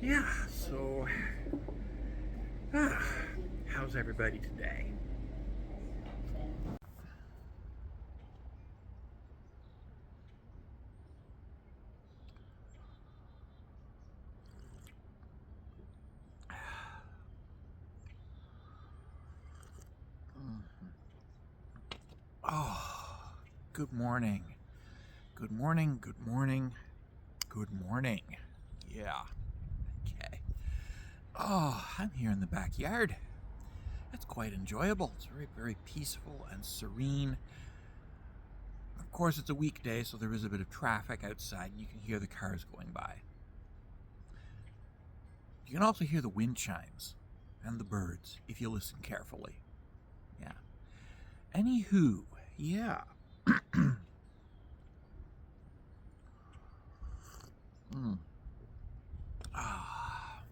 Yeah, so, how's everybody today? Oh, good morning. Good morning, good morning, good morning. Yeah, okay. Oh, I'm here in the backyard. It's quite enjoyable. It's very, very peaceful and serene. Of course, it's a weekday, so there is a bit of traffic outside, and you can hear the cars going by. You can also hear the wind chimes and the birds if you listen carefully. Yeah. Anywho, yeah. Mm. Ah.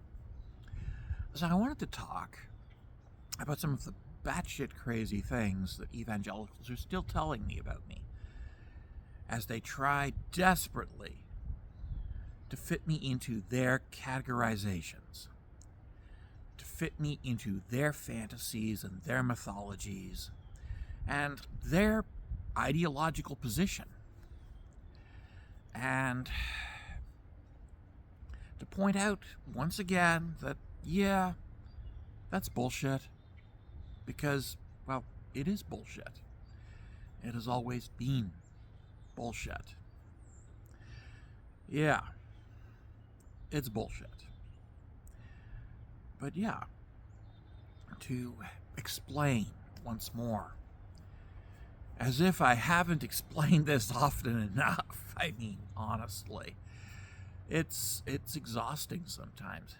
So I wanted to talk about some of the batshit crazy things that evangelicals are still telling me about me as they try desperately to fit me into their categorizations, to fit me into their fantasies and their mythologies and their ideological position. And to point out once again that, yeah, that's bullshit. Because, well, it is bullshit. It has always been bullshit. Yeah, it's bullshit. But yeah, to explain once more, as if I haven't explained this often enough. I mean, honestly, it's exhausting sometimes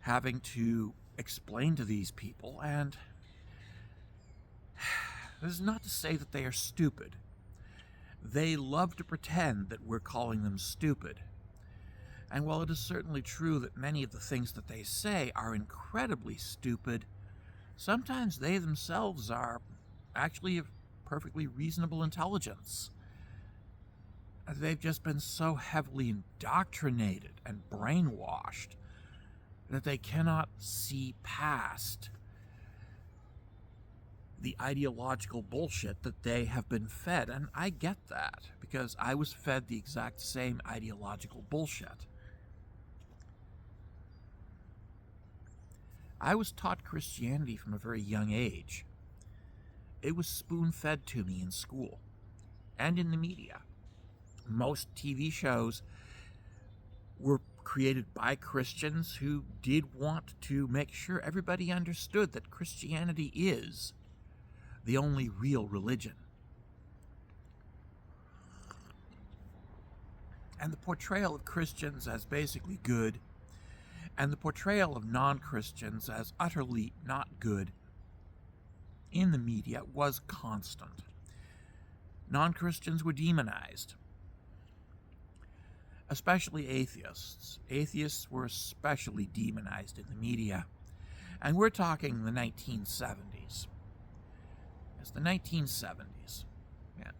having to explain to these people, and this is not to say that they are stupid. They love to pretend that we're calling them stupid. And while it is certainly true that many of the things that they say are incredibly stupid, sometimes they themselves are actually of perfectly reasonable intelligence. They've just been so heavily indoctrinated and brainwashed that they cannot see past the ideological bullshit that they have been fed. And I get that, because I was fed the exact same ideological bullshit. I was taught Christianity from a very young age. It was spoon-fed to me in school and in the media. Most TV shows were created by Christians who did want to make sure everybody understood that Christianity is the only real religion. And the portrayal of Christians as basically good, and the portrayal of non-Christians as utterly not good in the media was constant. Non-Christians were demonized, especially atheists. Atheists were especially demonized in the media. And we're talking the 1970s. It's the 1970s. Yeah.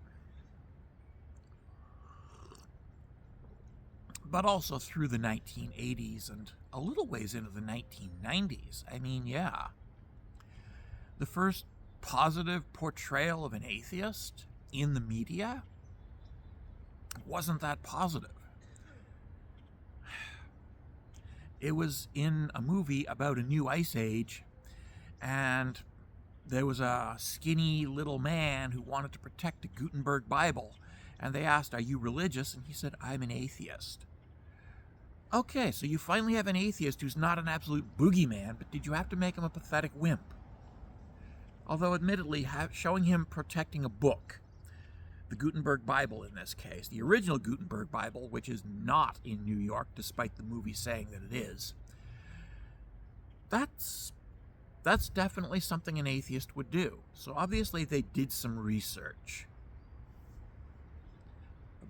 But also through the 1980s and a little ways into the 1990s. I mean, yeah. The first positive portrayal of an atheist in the media wasn't that positive. It was in a movie about a new ice age, and there was a skinny little man who wanted to protect the Gutenberg Bible, and they asked, "Are you religious?" And he said, "I'm an atheist." Okay, so you finally have an atheist who's not an absolute boogeyman, but did you have to make him a pathetic wimp? Although, admittedly, showing him protecting a book, the Gutenberg Bible in this case, the original Gutenberg Bible, which is not in New York, despite the movie saying that it is, that's definitely something an atheist would do. So obviously they did some research.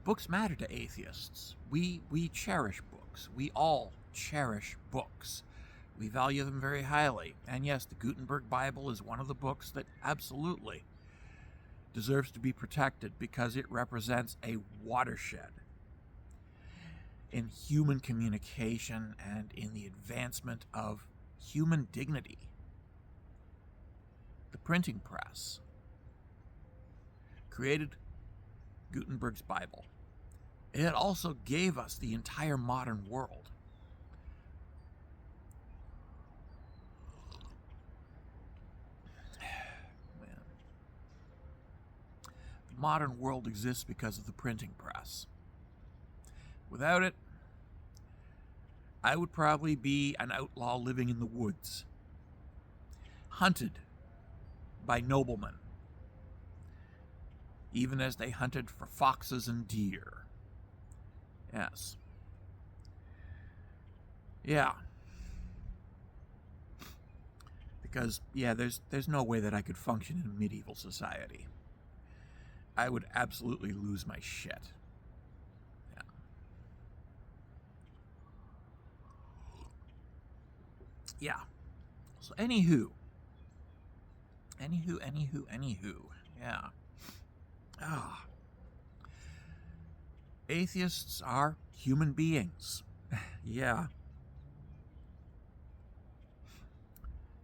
Books matter to atheists. We cherish books. We all cherish books. We value them very highly. And yes, the Gutenberg Bible is one of the books that absolutely deserves to be protected because it represents a watershed. in human communication and in the advancement of human dignity. The printing press created Gutenberg's Bible. It also gave us the entire modern world. Man. The modern world exists because of the printing press. Without it, I would probably be an outlaw living in the woods, hunted by noblemen, even as they hunted for foxes and deer. Yes. Yeah. Because, yeah, there's no way that I could function in a medieval society. I would absolutely lose my shit. Yeah. Yeah. So, anywho. Yeah. Ah. Atheists are human beings. Yeah.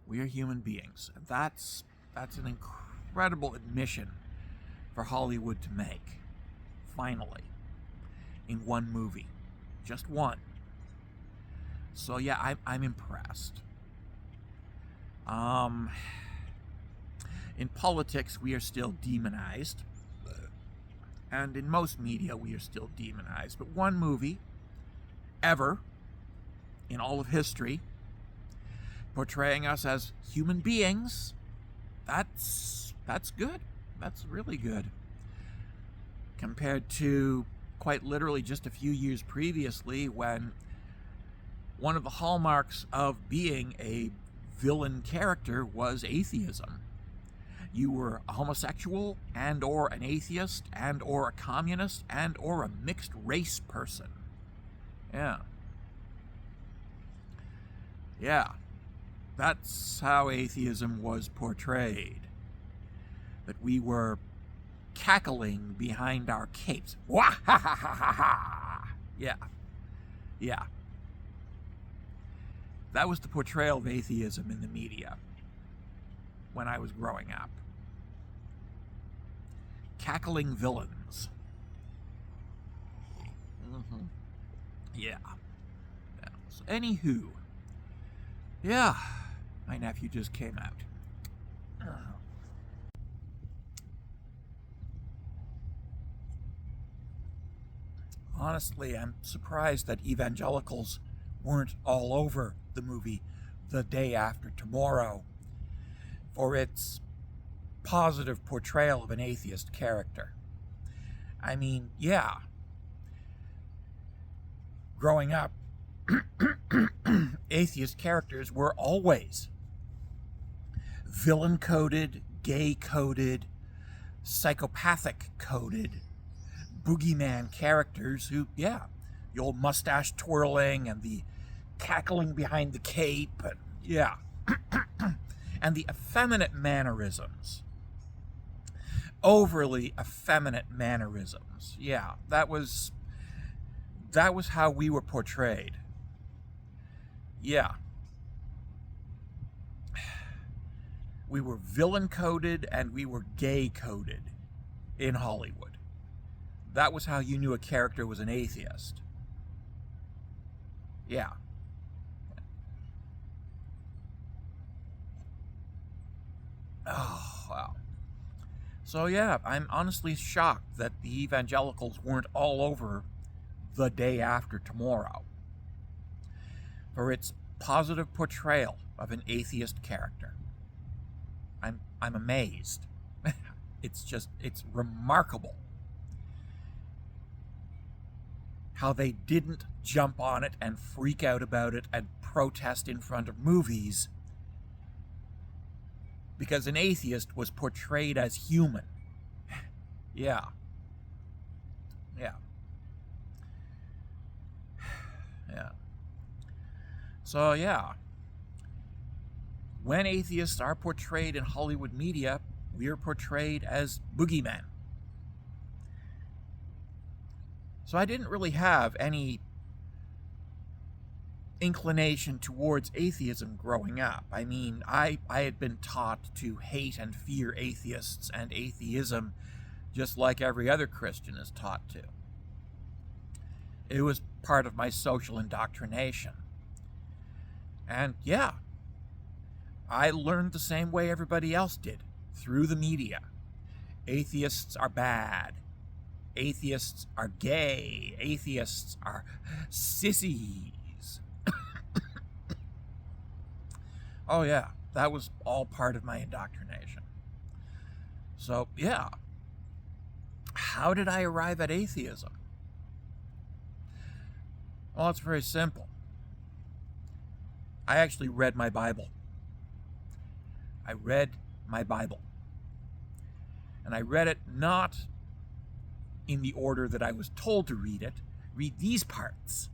We are human beings. And that's an incredible admission for Hollywood to make. Finally. In one movie. Just one. So yeah, I'm impressed. In politics, we are still demonized. And in most media, we are still demonized. But one movie, ever, in all of history, portraying us as human beings, that's good. That's really good. Compared to, quite literally, just a few years previously, when one of the hallmarks of being a villain character was atheism. You were a homosexual, and or an atheist, and or a communist, and or a mixed race person. Yeah. Yeah. That's how atheism was portrayed. That we were cackling behind our capes. Wah ha ha ha ha ha. Yeah. Yeah. That was the portrayal of atheism in the media when I was growing up. Cackling villains. Mm-hmm. Yeah. So, anywho. Yeah. My nephew just came out. Honestly, I'm surprised that evangelicals weren't all over the movie The Day After Tomorrow for its positive portrayal of an atheist character. I mean, yeah. Growing up, atheist characters were always villain-coded, gay-coded, psychopathic-coded boogeyman characters who, yeah, the old mustache twirling and the cackling behind the cape, and yeah, and the effeminate mannerisms. Overly effeminate mannerisms. Yeah, that was how we were portrayed. Yeah. We were villain-coded and we were gay-coded in Hollywood. That was how you knew a character was an atheist. Yeah. Oh, wow. So yeah, I'm honestly shocked that the evangelicals weren't all over The Day After Tomorrow for its positive portrayal of an atheist character. I'm amazed. It's remarkable how they didn't jump on it and freak out about it and protest in front of movies because an atheist was portrayed as human. Yeah. Yeah. Yeah. So, yeah. When atheists are portrayed in Hollywood media, we are portrayed as boogeymen. So I didn't really have any inclination towards atheism growing up. I mean, I had been taught to hate and fear atheists and atheism just like every other Christian is taught to. It was part of my social indoctrination. And yeah, I learned the same way everybody else did, through the media. Atheists are bad. Atheists are gay. Atheists are sissies. Oh yeah, that was all part of my indoctrination. So yeah, how did I arrive at atheism? Well, it's very simple. I actually read my Bible. I read my Bible. And I read it not in the order that I was told to read it. Read these parts.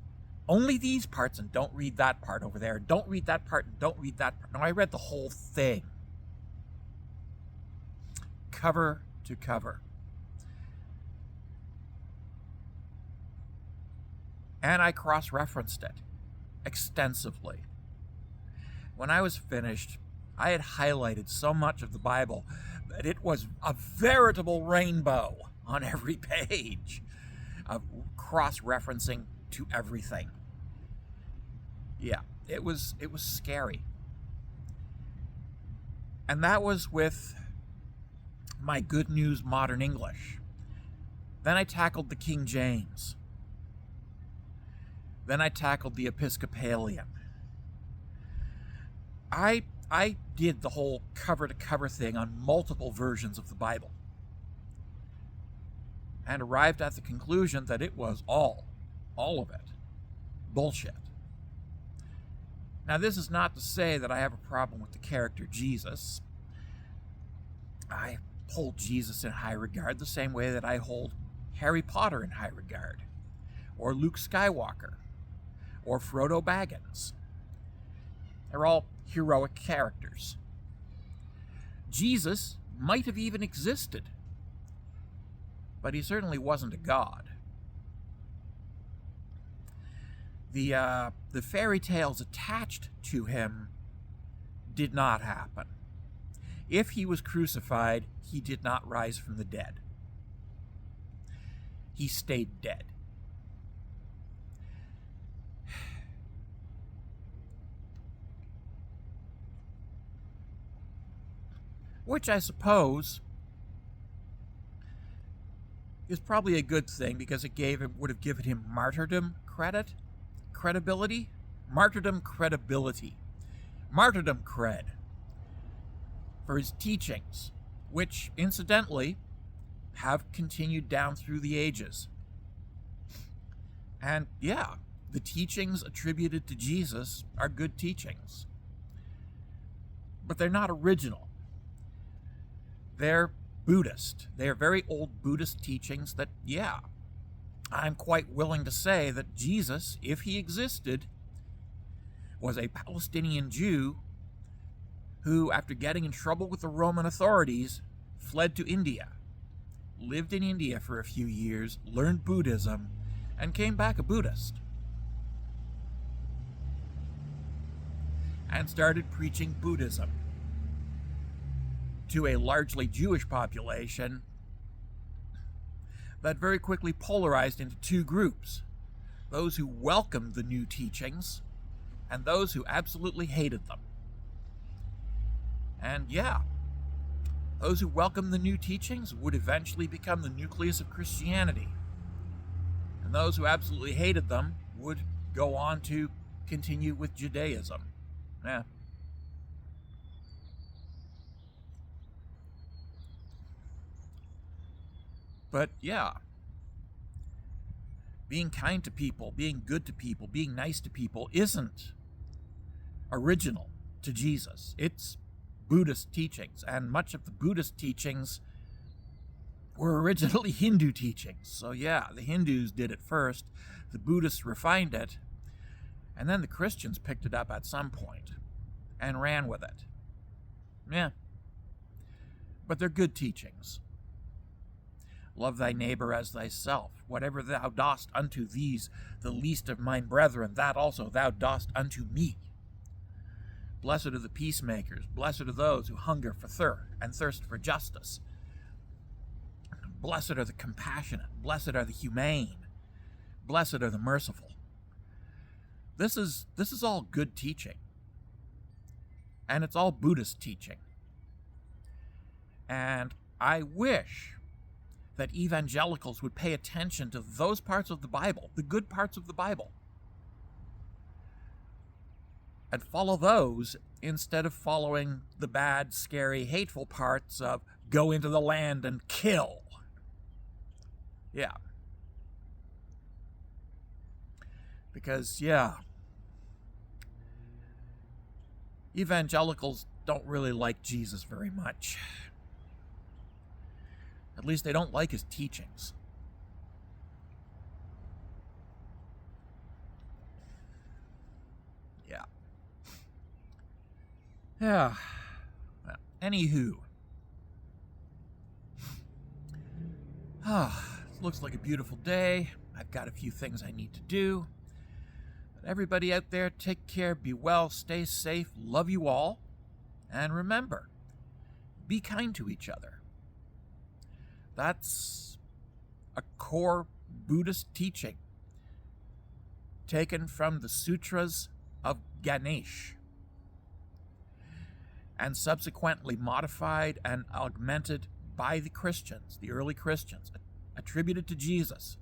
Only these parts, and don't read that part over there. Don't read that part, and don't read that part. No, I read the whole thing. Cover to cover. And I cross-referenced it extensively. When I was finished, I had highlighted so much of the Bible that it was a veritable rainbow on every page of cross-referencing to everything. Yeah, it was scary. And that was with my Good News Modern English. Then I tackled the King James. Then I tackled the Episcopalian. I did the whole cover-to-cover thing on multiple versions of the Bible and arrived at the conclusion that it was all of it, bullshit. Now, this is not to say that I have a problem with the character Jesus. I hold Jesus in high regard the same way that I hold Harry Potter in high regard, or Luke Skywalker, or Frodo Baggins. They're all heroic characters. Jesus might have even existed, but he certainly wasn't a god. The fairy tales attached to him did not happen. If he was crucified, he did not rise from the dead. He stayed dead. Which I suppose is probably a good thing, because it would have given him martyrdom credibility, martyrdom cred for his teachings, which incidentally have continued down through the ages. And yeah, the teachings attributed to Jesus are good teachings, but they're not original. They're Buddhist. They're very old Buddhist teachings that, yeah, I'm quite willing to say that Jesus, if he existed, was a Palestinian Jew who, after getting in trouble with the Roman authorities, fled to India, lived in India for a few years, learned Buddhism, and came back a Buddhist, and started preaching Buddhism to a largely Jewish population that very quickly polarized into two groups: those who welcomed the new teachings and those who absolutely hated them. And yeah, those who welcomed the new teachings would eventually become the nucleus of Christianity, and those who absolutely hated them would go on to continue with Judaism. Yeah. But yeah, being kind to people, being good to people, being nice to people isn't original to Jesus. It's Buddhist teachings, and much of the Buddhist teachings were originally Hindu teachings. So yeah, the Hindus did it first, the Buddhists refined it, and then the Christians picked it up at some point and ran with it. Yeah. But they're good teachings. Love thy neighbor as thyself. Whatever thou dost unto these, the least of mine brethren, that also thou dost unto me. Blessed are the peacemakers. Blessed are those who hunger for and thirst for justice. Blessed are the compassionate. Blessed are the humane. Blessed are the merciful. This is all good teaching. And it's all Buddhist teaching. And I wish that evangelicals would pay attention to those parts of the Bible, the good parts of the Bible, and follow those instead of following the bad, scary, hateful parts of go into the land and kill. Yeah. Because, evangelicals don't really like Jesus very much. At least they don't like his teachings. Yeah. Well, anywho. Looks like a beautiful day. I've got a few things I need to do. But everybody out there, take care, be well, stay safe, love you all. And remember, be kind to each other. That's a core Buddhist teaching taken from the Sutras of Ganesh and subsequently modified and augmented by the Christians, the early Christians, attributed to Jesus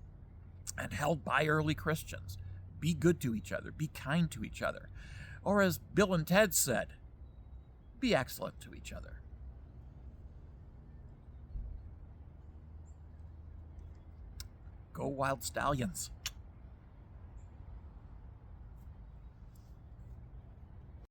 and held by early Christians. Be good to each other, be kind to each other. Or as Bill and Ted said, be excellent to each other. Go Wild Stallions.